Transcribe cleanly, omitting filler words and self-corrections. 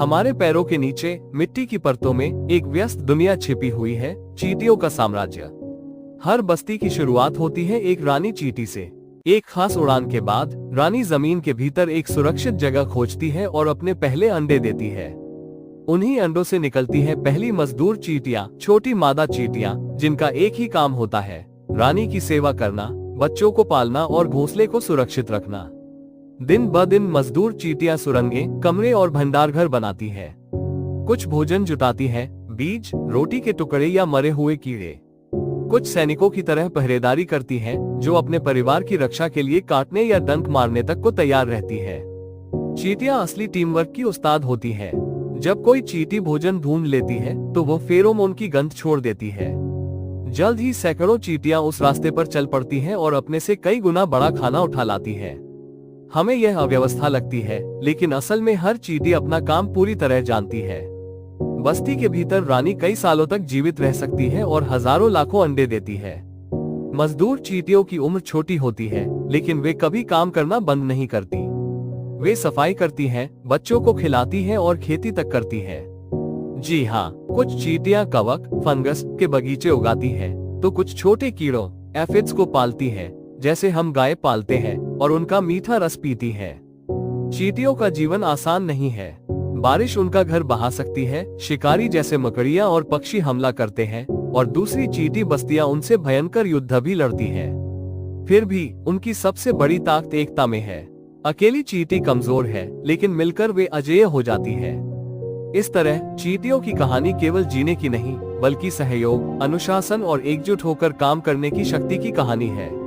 हमारे पैरों के नीचे मिट्टी की परतों में एक व्यस्त दुनिया छिपी हुई है, चींटियों का साम्राज्य। हर बस्ती की शुरुआत होती है एक रानी चींटी से। एक खास उड़ान के बाद रानी जमीन के भीतर एक सुरक्षित जगह खोजती है और अपने पहले अंडे देती है। उन्हीं अंडों से निकलती है पहली मजदूर चींटियां, छोटी मादा चींटियां, जिनका एक ही काम होता है, रानी की सेवा करना, बच्चों को पालना और घोंसले को सुरक्षित रखना। दिन ब दिन मजदूर चींटियां सुरंगें, कमरे और भंडार घर बनाती है। कुछ भोजन जुटाती है, बीज, रोटी के टुकड़े या मरे हुए कीड़े। कुछ सैनिकों की तरह पहरेदारी करती हैं, जो अपने परिवार की रक्षा के लिए काटने या डंक मारने तक को तैयार रहती है। चींटियां असली टीम वर्क की उस्ताद होती है। जब कोई चींटी भोजन ढूंढ लेती है तो वो फेरोमोन की गंध छोड़ देती है। जल्द ही सैकड़ों चींटियां उस रास्ते पर चल पड़ती हैं और अपने से कई गुना बड़ा खाना उठा लाती है। हमें यह अव्यवस्था लगती है, लेकिन असल में हर चींटी अपना काम पूरी तरह जानती है। बस्ती के भीतर रानी कई सालों तक जीवित रह सकती है और हजारों लाखों अंडे देती है। मजदूर चींटियों की उम्र छोटी होती है, लेकिन वे कभी काम करना बंद नहीं करती। वे सफाई करती हैं, बच्चों को खिलाती हैं और खेती तक करती हैं। जी हाँ, कुछ चींटियां कवक, फंगस के बगीचे उगाती हैं, तो कुछ छोटे कीड़ों, एफिड्स को पालती हैं, जैसे हम गाय पालते हैं, और उनका मीठा रस पीती हैं। चींटियों का जीवन आसान नहीं है। बारिश उनका घर बहा सकती है, शिकारी जैसे मकड़ियां और पक्षी हमला करते हैं, और दूसरी चींटी बस्तियां उनसे भयंकर युद्ध भी लड़ती हैं। फिर भी उनकी सबसे बड़ी ताकत एकता में है। अकेली चींटी कमजोर है, लेकिन मिलकर वे अजेय हो जाती है। इस तरह चींटियों की कहानी केवल जीने की नहीं, बल्कि सहयोग, अनुशासन और एकजुट होकर काम करने की शक्ति की कहानी है।